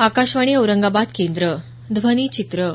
आकाशवाणी औरंगाबाद केंद्र ध्वनी चित्र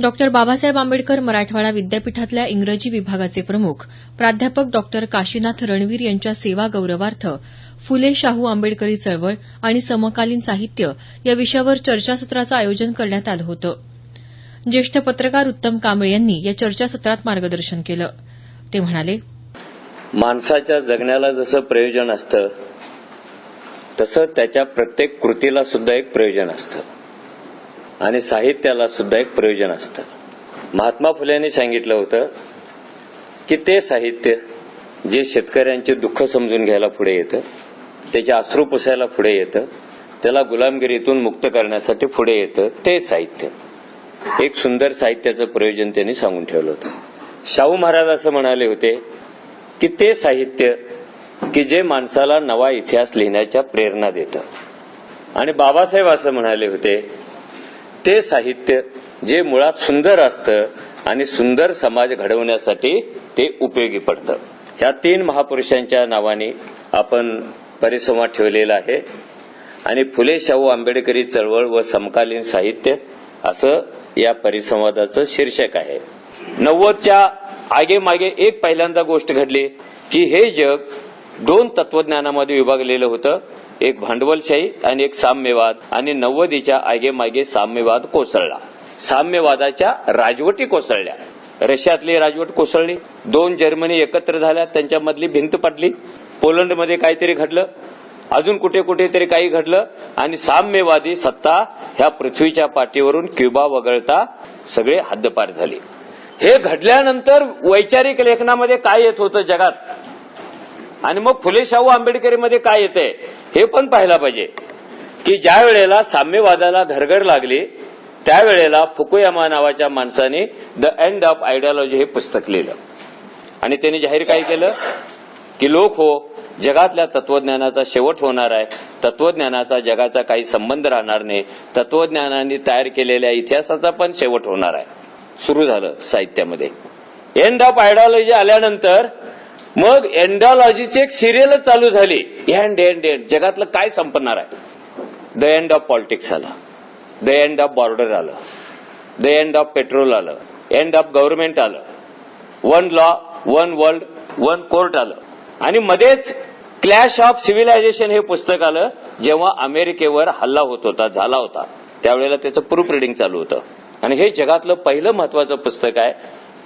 डॉक्टर बाबासाहेब आंबेडकर मराठवाडा विद्यापीठातल्या इंग्रजी विभागाचे प्रमुख प्राध्यापक डॉक्टर काशीनाथ रणवीर यांच्या सेवा गौरवार्थ फुले शाहू आंबेडकरी चळवळ आणि समकालीन साहित्य या विषयावर चर्चासत्राचं आयोजन करण्यात आलं होतं. ज्येष्ठ पत्रकार उत्तम कांबळे यांनी या चर्चासत्रात मार्गदर्शन केलं. ते म्हणाले, माणसाच्या जगण्याला जसं प्रयोजन असतं तसं त्याच्या प्रत्येक कृतीला सुद्धा एक प्रयोजन असतं आणि साहित्याला सुद्धा एक प्रयोजन असतं. महात्मा फुलेंनी सांगितलं होतं की ते साहित्य जे शेतकऱ्यांचे दुःख समजून घ्यायला पुढे येतं, त्याचे अश्रू पुसायला पुढे येतं, त्याला गुलामगिरीतून मुक्त करण्यासाठी पुढे येतं, ते साहित्य. एक सुंदर साहित्याचं प्रयोजन त्यांनी सांगून ठेवलं होतं. शाहू महाराज असं म्हणाले होते की ते साहित्य की जे माणसाला नवा इतिहास लिहिण्याच्या प्रेरणा देतं. आणि बाबासाहेब असं म्हणाले होते ते साहित्य जे मुळात सुंदर असतं आणि सुंदर समाज घडवण्यासाठी ते उपयोगी पडतं. ह्या तीन महापुरुषांच्या नावाने आपण परिसंवाद ठेवलेला आहे आणि फुले शाहू आंबेडकरी चळवळ व समकालीन साहित्य असं या परिसंवादाचं शीर्षक आहे. 90च्या आगे मागे एक पहिल्यांदा गोष्ट घडली की हे जग दोन तत्वज्ञानामध्ये विभागलेलं होतं, एक भांडवलशाही आणि एक साम्यवाद. आणि 90च्या आगे मागे साम्यवाद कोसळला. साम्यवादाच्या राजवटी कोसळल्या. रशियातली राजवट कोसळली, दोन जर्मनी एकत्र झाल्या, त्यांच्यामधली भिंत पडली. पोलंडमध्ये काहीतरी घडलं, अजून कुठेतरी काही घडलं आणि साम्यवादी सत्ता ह्या पृथ्वीच्या पाठीवरून क्युबा वगळता सगळे हद्दपार झाले. हे घडल्यानंतर वैचारिक लेखनामध्ये काय येत होतं जगात आणि मग फुले शाहू आंबेडकरीमध्ये काय येतंय हे पण पाहायला पाहिजे की ज्या वेळेला साम्यवादाला घरघर लागली त्यावेळेला फुकुयामा नावाच्या माणसाने द एंड ऑफ आयडियोलॉजी हे पुस्तक लिहिलं आणि त्यांनी जाहीर काय केलं की लोक हो, जगातल्या तत्वज्ञानाचा शेवट होणार आहे, तत्वज्ञानाचा जगाचा काही संबंध राहणार नाही, तत्वज्ञानाने तयार केलेल्या इतिहासाचा पण शेवट होणार आहे. सुरू झालं साहित्यामध्ये. एंड ऑफ आयडियोलॉजी आल्यानंतर मग एंडॉलॉजीची एक सिरियलच चालू झाली. एंड एंड एंड जगातलं काय संपणार आहे. द एंड ऑफ पॉलिटिक्स आलं, द एंड ऑफ बॉर्डर आलं, द एंड ऑफ पेट्रोल आलं, एंड ऑफ गव्हर्नमेंट आलं, one law one world one court आलं आणि मध्येच क्लॅश ऑफ सिव्हिलायझेशन हे पुस्तक आलं. जेव्हा अमेरिकेवर हल्ला होत होता, झाला होता, त्यावेळेला त्याचं प्रूफ रिडिंग चालू होतं आणि हे जगातलं पहिलं महत्वाचं पुस्तक आहे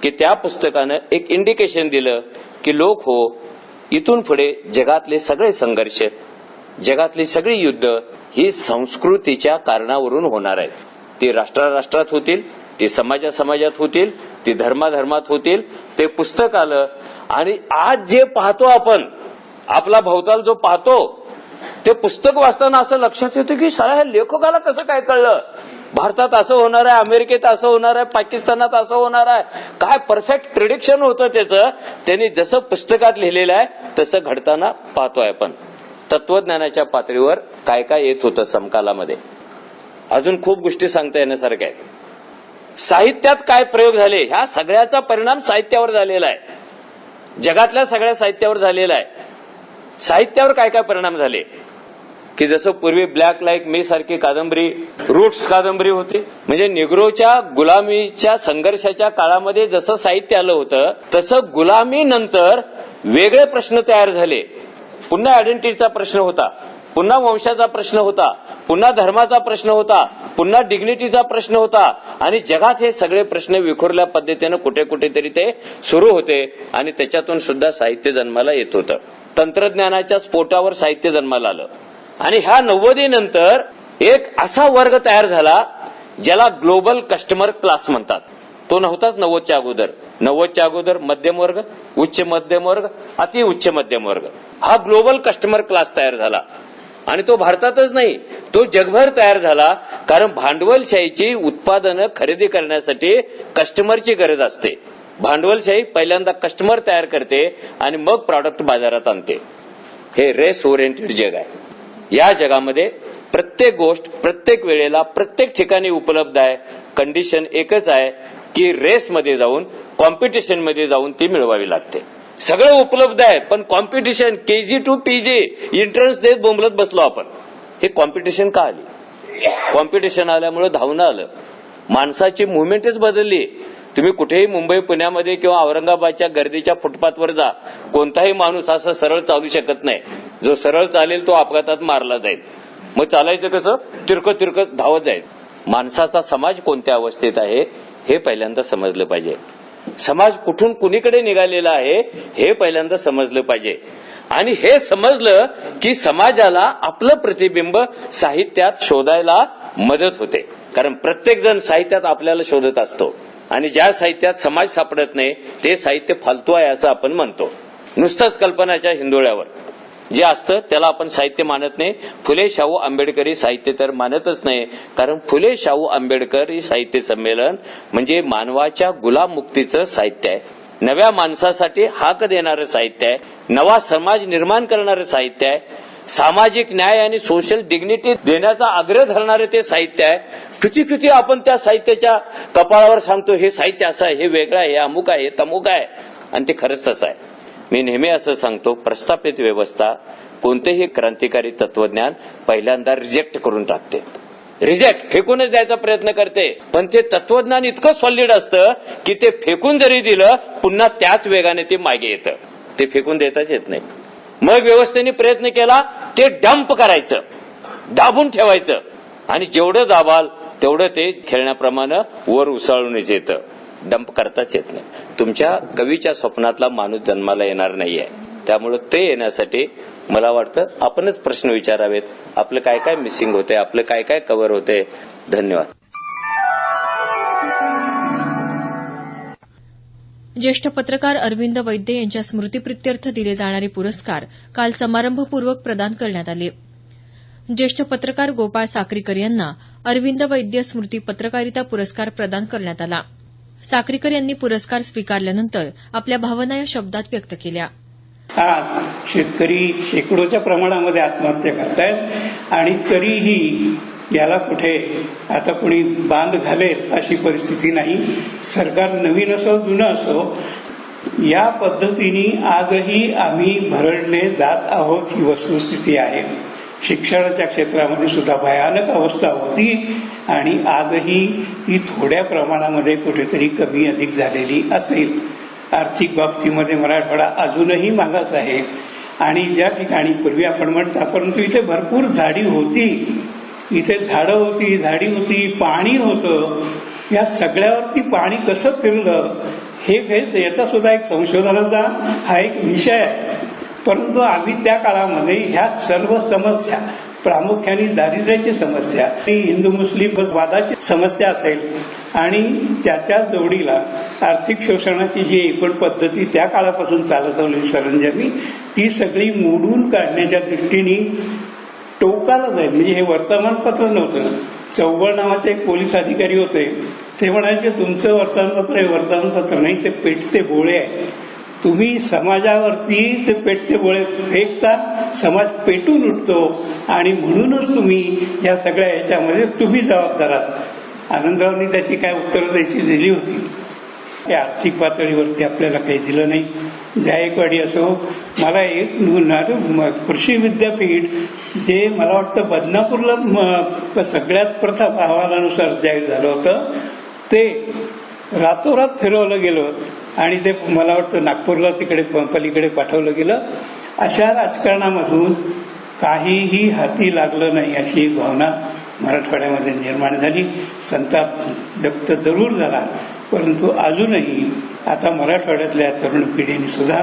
की त्या पुस्तकानं एक इंडिकेशन दिलं की लोक हो, इथून पुढे जगातले सगळे संघर्ष, जगातली सगळी युद्ध ही संस्कृतीच्या कारणावरून होणार आहेत. ती राष्ट्रात होतील, ती समाजात होतील, ती धर्मात होतील. ते पुस्तक आलं आणि आज जे पाहतो आपण, आपला भोवताल जो पाहतो, ते पुस्तक वाचताना असं लक्षात येतं की साला ह्या लेखकाला कसं काय कळलं, भारतात असं होणार आहे, अमेरिकेत असं होणार आहे, पाकिस्तानात असं होणार आहे. काय परफेक्ट प्रिडिक्शन होतं त्याचं. त्यांनी जसं पुस्तकात लिहिलेलं आहे तसं घडताना पाहतोय आपण. तत्वज्ञानाच्या पातळीवर काय काय येत होतं समकालामध्ये. अजून खूप गोष्टी सांगता येण्यासारख्या आहेत. साहित्यात काय प्रयोग झाले, ह्या सगळ्याचा परिणाम साहित्यावर झालेला आहे. जगातल्या सगळ्या साहित्यावर झालेला आहे. साहित्यावर काय काय परिणाम झाले की जसं पूर्वी ब्लॅक लाईक मी सारखी कादंबरी, रूट्स कादंबरी होती, म्हणजे निग्रोच्या गुलामीच्या संघर्षाच्या काळामध्ये जसं साहित्य आलं होतं तसं गुलामी नंतर वेगळे प्रश्न तयार झाले. पुन्हा आयडेंटिटीचा प्रश्न होता, पुन्हा वंशाचा प्रश्न होता, पुन्हा धर्माचा प्रश्न होता, पुन्हा डिग्निटीचा प्रश्न होता आणि जगात हे सगळे प्रश्न विखुरल्या पद्धतीनं कुठेतरी ते सुरू होते आणि त्याच्यातून सुद्धा साहित्य जन्माला येत होतं. तंत्रज्ञानाच्या स्फोटावर साहित्य जन्माला आलं आणि ह्या 90 नंतर एक असा वर्ग तयार झाला ज्याला ग्लोबल कस्टमर क्लास म्हणतात. तो नव्हताच 90च्या अगोदर. 90च्या अगोदर मध्यम वर्ग, उच्च मध्यम वर्ग, अति उच्च मध्यम वर्ग, हा ग्लोबल कस्टमर क्लास तयार झाला आणि तो भारतातच नाही, तो जगभर तयार झाला. कारण भांडवलशाहीची उत्पादनं खरेदी करण्यासाठी कस्टमरची गरज असते. भांडवलशाही पहिल्यांदा कस्टमर तयार करते आणि मग प्रॉडक्ट बाजारात आणते. हे रेस ओरिएंटेड जग आहे. या जगामध्ये प्रत्येक गोष्ट प्रत्येक वेळेला प्रत्येक ठिकाणी उपलब्ध आहे. कंडिशन एकच आहे की रेसमध्ये जाऊन कॉम्पिटिशनमध्ये जाऊन ती मिळवावी लागते. सगळं उपलब्ध आहे पण competition KG to PG entrance देत बोंबलत बसलो आपण. हे कॉम्पिटिशन का आली? कॉम्पिटिशन आल्यामुळे धावणं आलं. माणसाची मुवमेंटच बदलली. तुम्ही कुठेही मुंबई पुण्यामध्ये किंवा औरंगाबादच्या गर्दीच्या फुटपाथवर जा, कोणताही माणूस असं सरळ चालू शकत नाही. जो सरळ चालेल तो अपघातात मारला जाईल. मग चालायचं कसं? तिरकत धावत जायचं. माणसाचा समाज कोणत्या अवस्थेत आहे हे पहिल्यांदा समजलं पाहिजे. समाज कुठून कुणीकडे निघालेला आहे हे पहिल्यांदा समजलं पाहिजे. आणि हे समजलं की समाजाला आपलं प्रतिबिंब साहित्यात शोधायला मदत होते. कारण प्रत्येक जण साहित्यात आपल्याला शोधत असतो आणि ज्या साहित्यात समाज सापडत नाही ते साहित्य फालतू आहे असं आपण म्हणतो. नुसतंच कल्पनाच्या हिंदोळ्यावर जे असतं त्याला आपण साहित्य मानत नाही. फुले शाहू आंबेडकरी साहित्य तर मानतच नाही. कारण फुले शाहू आंबेडकर साहित्य संमेलन म्हणजे मानवाच्या गुलाम मुक्तीचं साहित्य आहे. नव्या माणसासाठी हाक देणारं साहित्य आहे. नवा समाज निर्माण करणारं साहित्य आहे. सामाजिक न्याय आणि सोशल डिग्निटी देण्याचा आग्रह धरणारे ते साहित्य आहे. किती आपण त्या साहित्याच्या कपाळावर सांगतो हे साहित्य असं आहे, हे वेगळं आहे, हे अमुक आहे, हे तमुक आहे, आणि ते खरंच तसं आहे. मी नेहमी असं सांगतो, प्रस्थापित व्यवस्था कोणतेही क्रांतिकारी तत्वज्ञान पहिल्यांदा रिजेक्ट करून टाकते. रिजेक्ट फेकूनच द्यायचा प्रयत्न करते. पण ते तत्वज्ञान इतकं सॉलिड असतं की ते फेकून जरी दिलं पुन्हा त्याच वेगाने ते मागे येतं. ते फेकून देताच येत नाही. मग व्यवस्थेने प्रयत्न केला ते डंप करायचं, दाबून ठेवायचं, आणि जेवढं दाबाल तेवढं ते खेळण्याप्रमाणे वर उसळूनच येतं. डंप करताच येत नाही. तुमच्या कवीच्या स्वप्नातला माणूस जन्माला येणार नाहीये. त्यामुळे ते येण्यासाठी मला वाटतं आपणच प्रश्न विचारावेत. आपलं काय काय मिसिंग होते, आपलं काय काय कव्हर होते. धन्यवाद. ज्येष्ठ पत्रकार अरविंद वैद्य यांच्या स्मृतीप्रित्यर्थ दिले जाणारे पुरस्कार काल समारंभपूर्वक प्रदान करण्यात आले. ज्येष्ठ पत्रकार गोपाळ साक्रीकर यांना अरविंद वैद्य स्मृती पत्रकारिता पुरस्कार प्रदान करण्यात आला. साक्रीकर यांनी पुरस्कार स्वीकारल्यानंतर आपल्या भावना या शब्दात व्यक्त केल्या. आज शेतकरी शेकडोच्या प्रमाणामध्ये आत्महत्या करतायत आणि तरीही याला कुठे आता कोणी बांध घालेल अशी परिस्थिती नाही. सरकार नवीन असो जुनं असो, या पद्धतीने आजही आम्ही भरडले जात आहोत ही वस्तुस्थिती आहे. शिक्षणाच्या क्षेत्रामध्ये सुद्धा भयानक अवस्था होती आणि आजही ती थोड्या प्रमाणामध्ये कुठेतरी कमी अधिक झालेली असेल. आर्थिक बाबतीमध्ये मराठवाडा अजूनही मागास आहे आणि ज्या ठिकाणी पूर्वी आपण म्हणता, परंतु इथे भरपूर झाडी होती, इथे झाडं होती, झाडी होती, पाणी होतं. या सगळ्यावरती पाणी कसं फिरलं हे याचा सुद्धा एक संशोधनाचा हा एक विषय आहे. परंतु आम्ही त्या काळामध्ये ह्या सर्व समस्या, प्रामुख्याने दारिद्र्याची समस्या, हिंदू मुस्लिम वादाची समस्या असेल आणि त्याच्या जोडीला आर्थिक शोषणाची जी एकूण पद्धती त्या काळापासून चालत आली सरंजामी, ती सगळी मोडून काढण्याच्या दृष्टीने टोकाला जाईल. म्हणजे हे वर्तमानपत्र नव्हतं. चौबळ नावाचे एक पोलीस अधिकारी होते. ते म्हणायचे तुमचं वर्तमानपत्र हे वर्तमानपत्र नाही, ते पेटते बोळे आहे. तुम्ही समाजावरती ते पेटते बोळे फेकता, समाज पेटून उठतो आणि म्हणूनच तुम्ही या सगळ्या ह्याच्यामध्ये तुम्ही जबाबदार आहात. आनंदरावनी त्याची काय उत्तरं द्यायची दिली होती. या आर्थिक पातळीवरती आपल्याला काही दिलं नाही. जायकवाडी असो, मला एक कृषी विद्यापीठ जे मला वाटतं बदनापूरला सगळ्यात प्रथम अहवालानुसार जाहीर झालं होतं, ते रातोरात फिरवलं गेलं आणि ते मला वाटतं नागपूरला तिकडे पलीकडे पाठवलं गेलं. अशा राजकारणामधून काहीही हाती लागलं नाही अशी एक भावना मराठवाड्यामध्ये निर्माण झाली. संताप व्यक्त जरूर झाला, परंतु अजूनही आता मराठवाड्यातल्या तरुण पिढीने सुद्धा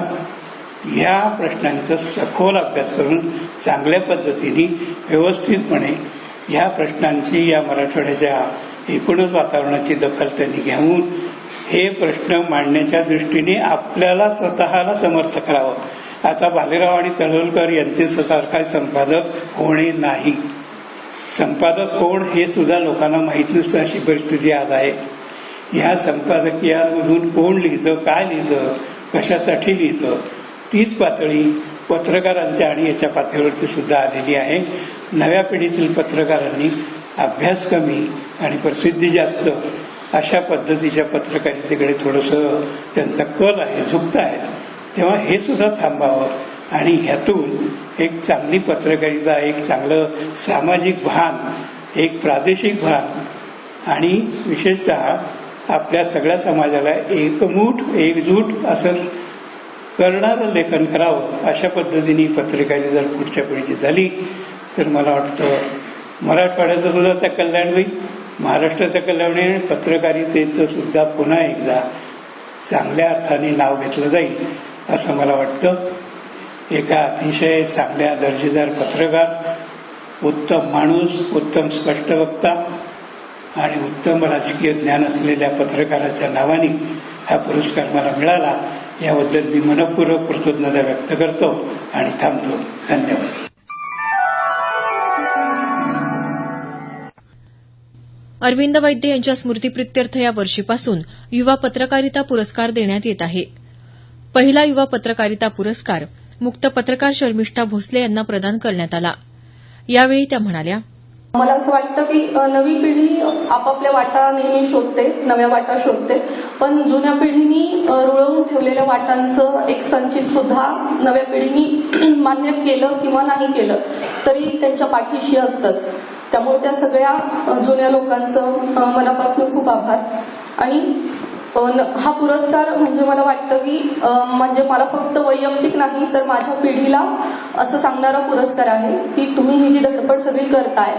या प्रश्नांचा सखोल अभ्यास करून चांगल्या पद्धतीने व्यवस्थितपणे या प्रश्नांची, या मराठवाड्याच्या एकूणच वातावरणाची दखल त्यांनी घेऊन हे प्रश्न मांडण्याच्या दृष्टीने आपल्याला स्वतःला समर्थ करावं. आता भालेराव आणि तळवलकर यांचे सारखा संपादक होणे नाही. संपादक कोण हे सुद्धा लोकांना माहीत नसतं अशी परिस्थिती आज आहे. ह्या संपादकीयांमधून कोण लिहितं, काय लिहितं, कशासाठी लिहितं, तीच पातळी पत्रकारांच्या आणि याच्या पातळीवरती सुद्धा आलेली आहे. नव्या पिढीतील पत्रकारांनी अभ्यास कमी आणि प्रसिद्धी जास्त अशा पद्धतीच्या पत्रकारितेकडे थोडंसं त्यांचा कल आहे, झुकत आहे. तेव्हा हे सुद्धा थांबावं आणि ह्यातून एक चांगली पत्रकारिता, एक चांगलं सामाजिक भान, एक प्रादेशिक भान आणि विशेषतः आपल्या सगळ्या समाजाला एकजूट असं करणारं लेखन करावं. अशा पद्धतीने पत्रकारिता जर पुढच्या पिढीची झाली तर मला वाटतं मराठवाड्याचं सुद्धा त्या कल्याण होईल, महाराष्ट्राचं कल्याण होईल आणि पत्रकारितेचं सुद्धा पुन्हा एकदा चांगल्या अर्थाने नाव घेतलं जाईल असं मला वाटतं. एका अतिशय चांगल्या दर्जेदार पत्रकार, उत्तम माणूस, उत्तम स्पष्ट वक्ता आणि उत्तम राजकीय ज्ञान असलेल्या पत्रकाराच्या नावाने हा पुरस्कार मला मिळाला. याबद्दल मी मनपूर्वक कृतज्ञता व्यक्त करतो आणि थांबतो. धन्यवाद. अरविंद वैद्य यांच्या स्मृतीप्रित्यर्थ या वर्षीपासून युवा पत्रकारिता पुरस्कार देण्यात येत आहे. पहिला युवा पत्रकारिता पुरस्कार मुक्त पत्रकार शर्मिष्ठा भोसले यांना प्रदान करण्यात आला. यावेळी त्या म्हणाल्या, मला असं वाटतं की नवी पिढी आपापल्या वाटा नेहमी शोधते, नव्या वाटा शोधते, पण जुन्या पिढीनी रुळवून ठेवलेल्या वाटांचं एक संचित सुद्धा नव्या पिढीनी मान्य केलं किंवा नाही केलं तरी त्यांच्या पाठीशी असतंच. त्यामुळे त्या सगळ्या जुन्या लोकांचं मनापासून खूप आभार. आणि हा पुरस्कार म्हणजे मला वाटतं की म्हणजे मला फक्त वैयक्तिक नाही तर माझ्या पिढीला असं सांगणारा पुरस्कार आहे की तुम्ही ही जी धडपड सगळी करताय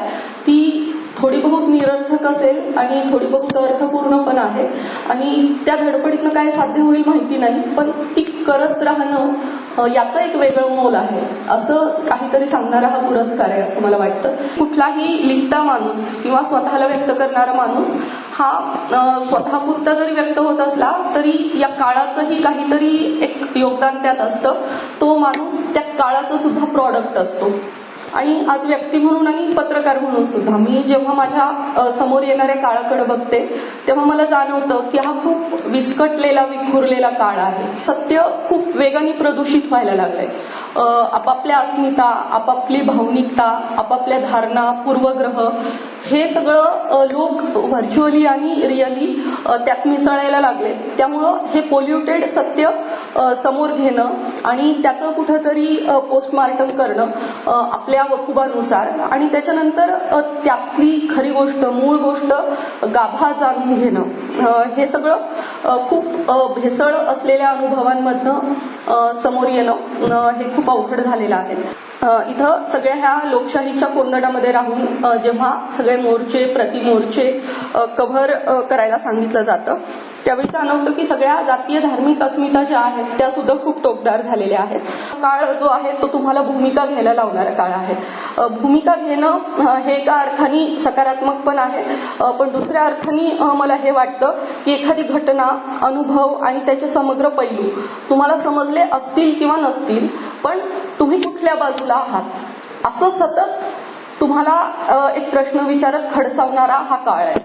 ती थोडी बहुत निरर्थक असेल आणि थोडी बहुत अर्थपूर्ण पण आहे आणि त्या धडपडीतनं काय साध्य होईल माहिती नाही, पण ती करत राहणं याचं एक वेगळं मोल आहे. असं काहीतरी सांगणारा हा पुरस्कार आहे असं मला वाटतं. कुठलाही लिहिता माणूस किंवा स्वतःला व्यक्त करणारा माणूस हा स्वतःपुरता जरी व्यक्त होत असला तरी या काळाचंही काहीतरी एक योगदान त्यात असतं. तो माणूस त्या काळाचं सुद्धा प्रॉडक्ट असतो. आणि आज व्यक्ती म्हणून आणि पत्रकार म्हणून सुद्धा मी जेव्हा माझ्या समोर येणाऱ्या काळाकडे बघते तेव्हा मला जाणवतं की हा खूप विस्कटलेला, विखुरलेला काळ आहे. सत्य खूप वेगाने प्रदूषित व्हायला लागलंय. आपापल्या अस्मिता, आपापली भावनिकता, आपापल्या धारणा, पूर्वग्रह हे सगळं लोक व्हर्च्युअली आणि रिअली त्यात मिसळायला लागले. त्यामुळं हे पोल्युटेड सत्य समोर घेणं आणि त्याचं कुठंतरी पोस्टमार्टम करणं आपल्या वकुबानुसार आणि त्याच्यानंतर त्यातली खरी गोष्ट, मूळ गोष्ट गाभा जाणून घेणं हे सगळं खूप भेसळ असलेल्या अनुभवांमधनं समोर येणं हे खूप अवघड झालेलं आहे. इथं सगळ्या ह्या लोकशाहीच्या कोंदणामध्ये राहून जेव्हा सगळे मोर्चे, प्रतिमोर्चे कव्हर करायला सांगितलं जातं त्यावेळी जाणवतं की सगळ्या जातीय धार्मिक अस्मिता ज्या आहेत त्या सुद्धा खूप टोकदार झालेल्या आहेत. काळ जो आहे तो तुम्हाला भूमिका घ्यायला लावणारा काळ आहे. भूमिका घेणं हे एका अर्थाने सकारात्मक पण आहे, पण दुसऱ्या अर्थाने मला हे वाटतं की एखादी घटना, अनुभव आणि त्याचे समग्र पैलू तुम्हाला समजले असतील किंवा नसतील, पण तुम्ही कुठल्या बाजूला आहात असं सतत तुम्हाला एक प्रश्न विचारत खडसावणारा हा काळ आहे.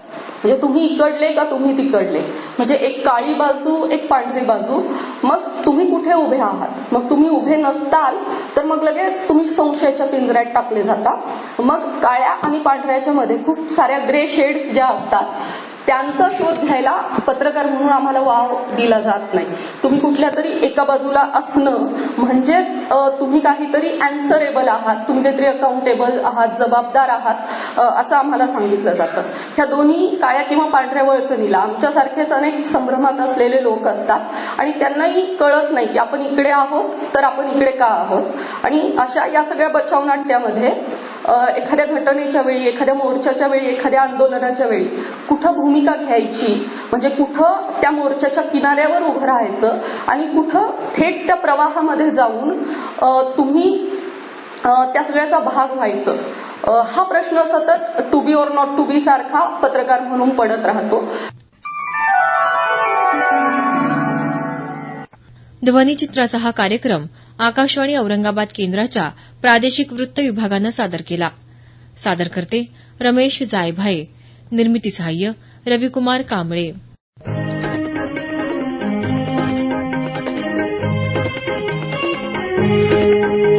म्हणजे तुम्ही इकडले का तुम्ही तिकडले, म्हणजे एक काळी बाजू, एक पांढरी बाजू, मग तुम्ही कुठे उभे आहात. मग तुम्ही उभे नसताल तर मग लगेच तुम्ही संशयाच्या पिंजऱ्यात टाकले जाता. मग काळ्या आणि पांढऱ्याच्या मध्ये खूप साऱ्या ग्रे शेड्स ज्या असतात त्यांचा शोध घ्यायला पत्रकार म्हणून आम्हाला वाव दिला जात नाही. तुम्ही कुठल्या तरी एका बाजूला असणं म्हणजेच तुम्ही काहीतरी अँसरेबल आहात, तुम्ही काहीतरी अकाउंटेबल आहात, जबाबदार आहात असं आम्हाला सांगितलं जातं. ह्या दोन्ही काळ्या किंवा पांढऱ्या वळचणीला आमच्यासारखेच अनेक संभ्रमात असलेले लोक असतात आणि त्यांनाही कळत नाही की आपण इकडे आहोत तर आपण इकडे का आहोत. आणि अशा या सगळ्या बचावनाट्यामध्ये एखाद्या घटनेच्या वेळी, एखाद्या मोर्चाच्या वेळी, एखाद्या आंदोलनाच्या वेळी कुठं भूमिका घ्यायची, म्हणजे कुठं त्या मोर्चाच्या किनाऱ्यावर उभं राहायचं आणि कुठं थेट त्या प्रवाहामध्ये जाऊन तुम्ही त्या सगळ्याचा भाग व्हायचं, हा प्रश्न सतत to be or not to be सारखा पत्रकार म्हणून पडत राहतो. ध्वनिचित्राचा हा कार्यक्रम आकाशवाणी औरंगाबाद केंद्राच्या प्रादेशिक वृत्त विभागानं सादर केला. सादर करते रमेश जायभाये. निर्मिती सहाय्य रविकुमार कांबळे. आहे.